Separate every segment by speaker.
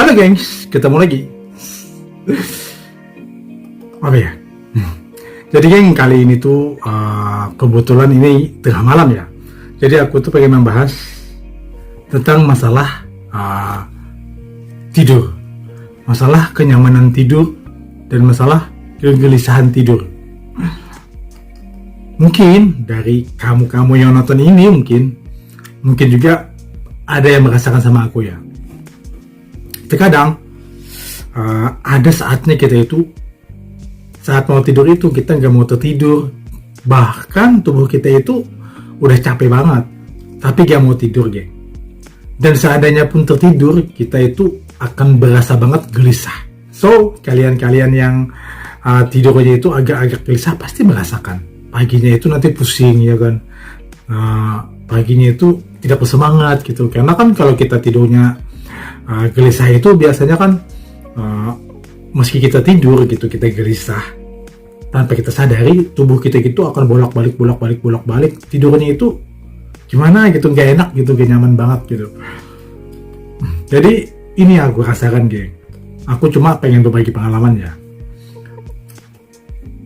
Speaker 1: Halo gengs, ketemu lagi. Apa ya? Jadi geng, kali ini tuh kebetulan ini tengah malam ya. Jadi aku tuh pengen membahas tentang masalah tidur, masalah kenyamanan tidur, dan masalah kegelisahan tidur. Mungkin dari kamu-kamu yang nonton ini mungkin juga ada yang merasakan sama aku ya. Terkadang ada saatnya kita itu saat mau tidur itu kita nggak mau tertidur, bahkan tubuh kita itu udah capek banget tapi nggak mau tidur geng. Dan seadanya pun tertidur kita itu akan berasa banget gelisah. So kalian-kalian yang tidurnya itu agak-agak gelisah pasti merasakan paginya itu nanti pusing ya kan. Paginya itu tidak bersemangat gitu, karena kan kalau kita tidurnya gelisah itu biasanya kan meski kita tidur gitu kita gelisah, tanpa kita sadari tubuh kita gitu akan bolak-balik tidurnya itu gimana gitu, nggak enak gitu, gak nyaman banget gitu. Jadi ini yang aku rasakan geng. Aku cuma pengen berbagi pengalaman ya,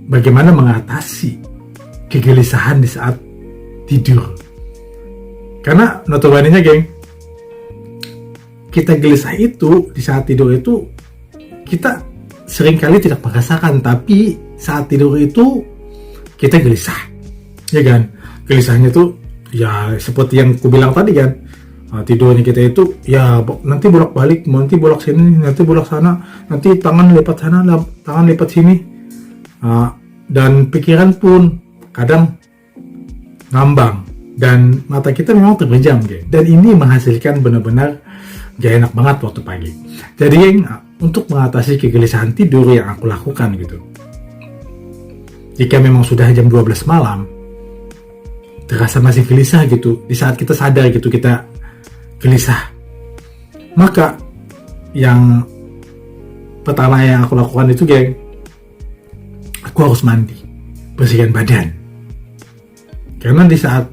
Speaker 1: bagaimana mengatasi kegelisahan di saat tidur. Karena notabene geng, kita gelisah itu di saat tidur itu kita seringkali tidak merasakan, tapi saat tidur itu kita gelisah, ya kan? Gelisahnya tuh ya seperti yang ku bilang tadi kan, tidurnya kita itu ya nanti bolak-balik, nanti bolak sini, nanti bolak sana, nanti tangan lipat sana, tangan lipat sini, dan pikiran pun kadang ngambang dan mata kita memang terpejam geng. Dan ini menghasilkan benar-benar gak enak banget waktu pagi. Jadi geng, untuk mengatasi kegelisahan tidur yang aku lakukan gitu, jika memang sudah jam 12 malam terasa masih gelisah gitu, di saat kita sadar gitu kita gelisah, maka yang pertama yang aku lakukan itu geng, aku harus mandi, bersihkan badan. Karena di saat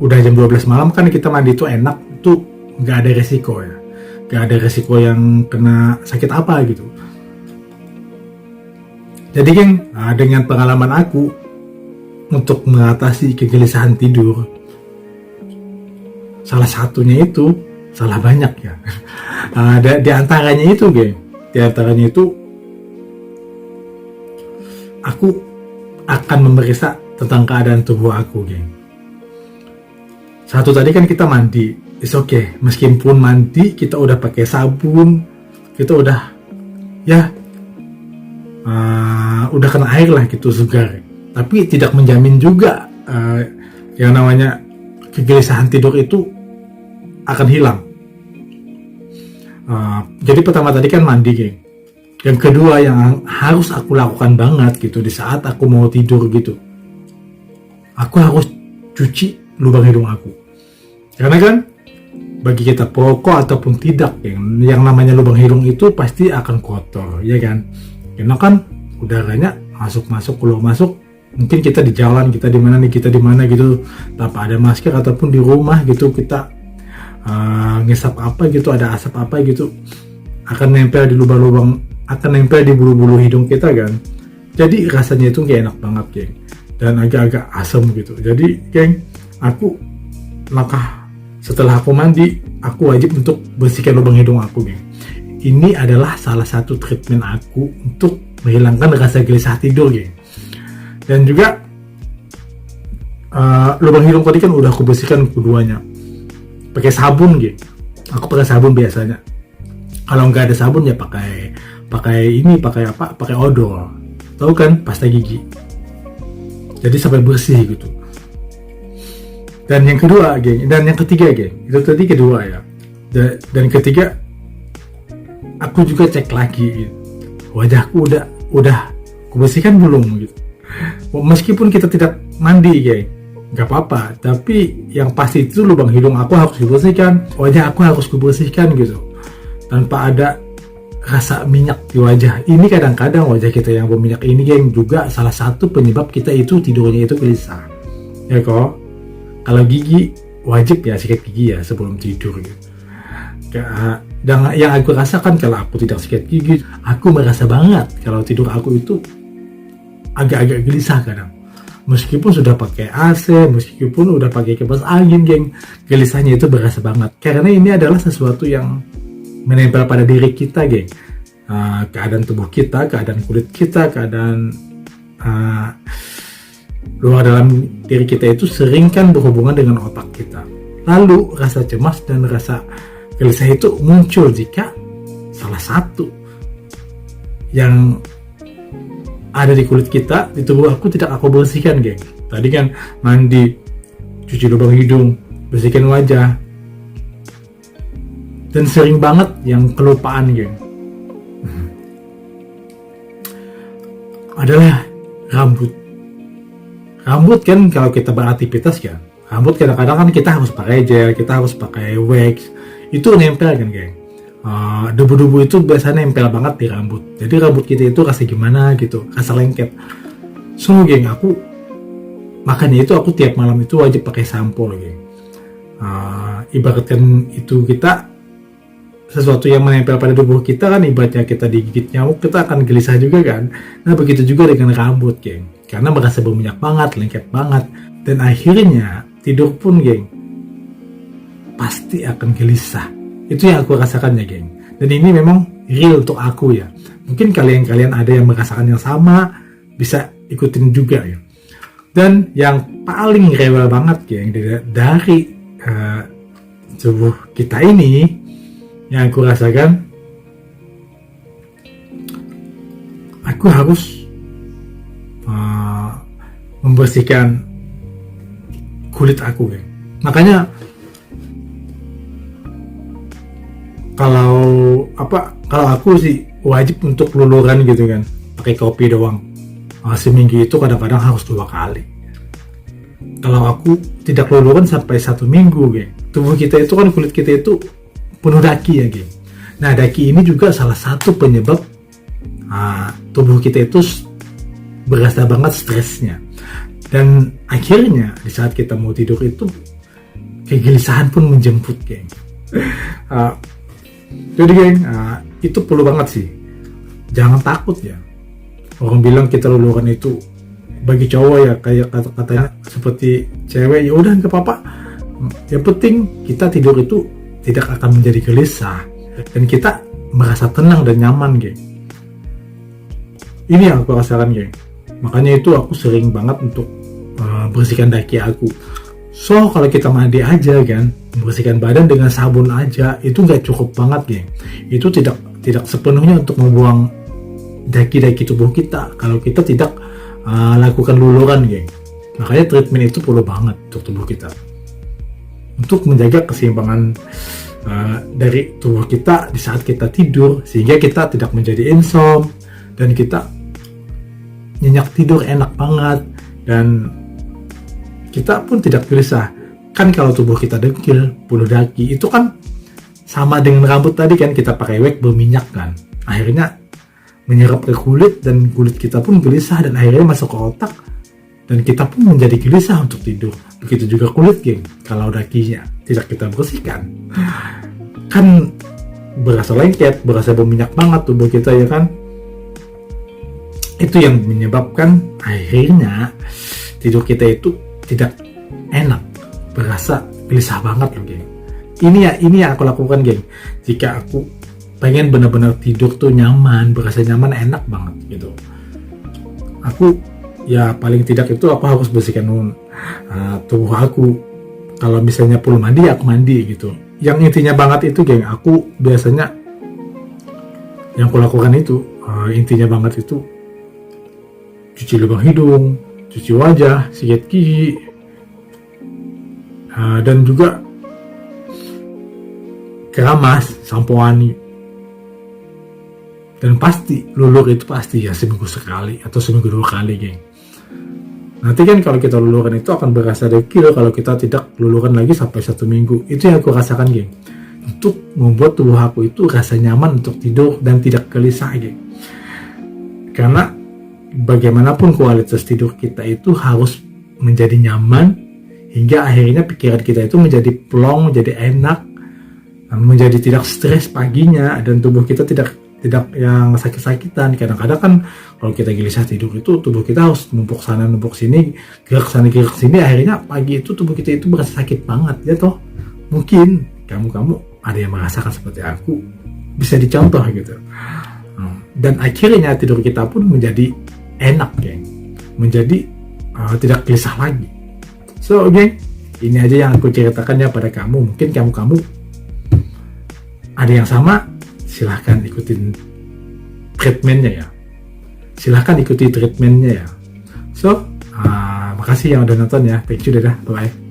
Speaker 1: udah jam 12 malam kan kita mandi itu enak, tuh nggak ada resiko ya, nggak ada resiko yang kena sakit apa gitu. Jadi geng, dengan pengalaman aku untuk mengatasi kegelisahan tidur, salah satunya itu, salah banyak ya, di antaranya itu geng, di antaranya itu aku akan memeriksa tentang keadaan tubuh aku geng. Satu tadi kan kita mandi, it's okay. Meskipun mandi kita udah pakai sabun, kita udah ya udah kena air lah gitu segar, tapi tidak menjamin juga yang namanya kegelisahan tidur itu akan hilang. Jadi pertama tadi kan mandi geng. Yang kedua yang harus aku lakukan banget gitu di saat aku mau tidur gitu, aku harus cuci lubang hidung aku. Karena kan bagi kita perokok ataupun tidak yang namanya lubang hidung itu pasti akan kotor ya kan. Karena kan udaranya masuk keluar masuk, mungkin kita di jalan, kita di mana gitu tanpa ada masker, ataupun di rumah gitu kita ngisap apa gitu, ada asap apa gitu, akan nempel di lubang-lubang, akan nempel di bulu-bulu hidung kita kan. Jadi rasanya itu gak enak banget geng, dan agak-agak asam gitu. Jadi geng, aku setelah aku mandi, aku wajib untuk bersihkan lubang hidung aku geng. Ini adalah salah satu treatment aku untuk menghilangkan rasa gelisah tidur geng. Dan juga lubang hidung tadi kan udah aku bersihkan keduanya pakai sabun geng. Aku pakai sabun biasanya. Kalau nggak ada sabun ya pakai odol. Tahu kan, pasta gigi. Jadi sampai bersih gitu. Dan yang kedua geng, dan yang ketiga geng, itu tadi kedua ya. Dan ketiga, aku juga cek lagi gitu. Wajahku udah aku bersihkan belum gitu. Meskipun kita tidak mandi geng, nggak apa-apa, tapi yang pasti itu lubang hidung aku harus dibersihkan, wajah aku harus dibersihkan gitu, tanpa ada rasa minyak di wajah. Ini kadang-kadang wajah kita yang berminyak ini geng juga salah satu penyebab kita itu tidurnya itu gelisah ya kok. Kalau gigi wajib ya sikat gigi ya sebelum tidur gitu. Dan yang aku rasakan kalau aku tidak sikat gigi, aku merasa banget kalau tidur aku itu agak-agak gelisah kadang. Meskipun sudah pakai AC, meskipun udah pakai kipas angin, geng, gelisahnya itu berasa banget. Karena ini adalah sesuatu yang menempel pada diri kita, geng. Keadaan tubuh kita, keadaan kulit kita, keadaan luar dalam diri kita itu sering kan berhubungan dengan otak kita. Lalu rasa cemas dan rasa gelisah itu muncul jika salah satu yang ada di kulit kita, di tubuh aku tidak aku bersihkan, geng. Tadi kan mandi, cuci lubang hidung, bersihkan wajah, dan sering banget yang kelupaan, geng, adalah rambut. Rambut kan kalau kita beraktivitas kan, rambut kadang-kadang kan kita harus pakai gel, kita harus pakai wax, itu nempel kan, geng. Debu-debu itu biasanya nempel banget di rambut. Jadi rambut kita itu rasa gimana gitu, rasa lengket. So, geng, makanya itu aku tiap malam itu wajib pakai sampo, geng. Ibaratkan itu kita sesuatu yang menempel pada tubuh kita kan, ibaratnya kita digigit nyamuk, kita akan gelisah juga kan. Nah, begitu juga dengan rambut, geng. Karena merasa berminyak banget, lengket banget, dan akhirnya tidur pun, geng, pasti akan gelisah. Itu yang aku rasakan ya, geng. Dan ini memang real untuk aku ya. Mungkin kalian ada yang merasakan yang sama, bisa ikutin juga ya. Dan yang paling rewel banget, geng, dari tubuh kita ini, yang aku rasakan, aku harus membersihkan kulit aku, geng. Makanya kalau aku sih wajib untuk luluran gitu kan, pakai kopi doang. Seminggu itu kadang-kadang harus 2 kali. Kalau aku tidak luluran sampai 1 minggu, geng. Tubuh kita itu kan, kulit kita itu penuh daki ya, geng. Nah, daki ini juga salah satu penyebab tubuh kita itu berasa banget stresnya. Dan akhirnya di saat kita mau tidur itu kegelisahan pun menjemput, geng. Jadi, geng, itu perlu banget sih. Jangan takut ya. Orang bilang kita luluran itu bagi cowok ya kayak katanya seperti cewek, ya udah nggak apa-apa. Yang penting kita tidur itu tidak akan menjadi gelisah dan kita merasa tenang dan nyaman, geng. Ini yang aku rasakan, geng. Makanya itu aku sering banget untuk bersihkan daki aku. So, kalau kita mandi aja kan, membersihkan badan dengan sabun aja, itu nggak cukup banget, geng. Itu tidak sepenuhnya untuk membuang daki-daki tubuh kita kalau kita tidak lakukan luluran, geng. Makanya treatment itu perlu banget untuk tubuh kita, untuk menjaga keseimbangan dari tubuh kita di saat kita tidur, sehingga kita tidak menjadi insomnia dan kita nyenyak tidur enak banget, dan kita pun tidak gelisah. Kan kalau tubuh kita dekil, penuh daki, itu kan sama dengan rambut tadi kan, kita pakai wax berminyak kan, akhirnya menyerap ke kulit dan kulit kita pun gelisah dan akhirnya masuk ke otak dan kita pun menjadi gelisah untuk tidur. Begitu juga kulit, geng, kalau dakinya tidak kita bersihkan kan berasa lengket, berasa berminyak banget tubuh kita ya kan. Itu yang menyebabkan akhirnya tidur kita itu tidak enak, berasa gelisah banget loh, geng. Ini yang aku lakukan, geng. Jika aku pengen benar-benar tidur tuh nyaman, berasa nyaman, enak banget gitu, aku ya paling tidak itu aku harus bersihkan tubuh aku. Kalau misalnya perlu mandi, aku mandi gitu. Yang intinya banget itu, geng, aku biasanya yang aku lakukan itu intinya banget itu cuci lubang hidung, cuci wajah, sikat gigi, dan juga keramas, sampoan. Dan pasti lulur itu pasti ya seminggu sekali atau seminggu 2 kali, geng. Nanti kan kalau kita luluran itu akan berasa dekil kalau kita tidak luluran lagi sampai 1 minggu. Itu yang aku rasakan, geng, untuk membuat tubuh aku itu rasa nyaman untuk tidur dan tidak gelisah, geng. Karena bagaimanapun kualitas tidur kita itu harus menjadi nyaman hingga akhirnya pikiran kita itu menjadi plong, menjadi enak, menjadi tidak stres paginya, dan tubuh kita tidak yang sakit-sakitan. Kadang-kadang kan kalau kita gelisah tidur itu tubuh kita harus numpuk sana numpuk sini, gerak sana gerak sini, akhirnya pagi itu tubuh kita itu berasa sakit banget ya toh. Mungkin kamu ada yang merasakan seperti aku, bisa dicontoh gitu. Dan akhirnya tidur kita pun menjadi enak, geng, menjadi tidak gelisah lagi. So geng, ini aja yang aku ceritakan ya pada kamu. Mungkin kamu ada yang sama, silahkan ikutin treatmentnya ya. Silahkan ikuti treatmentnya ya. So, makasih yang udah nonton ya. Thank you, dadah, bye.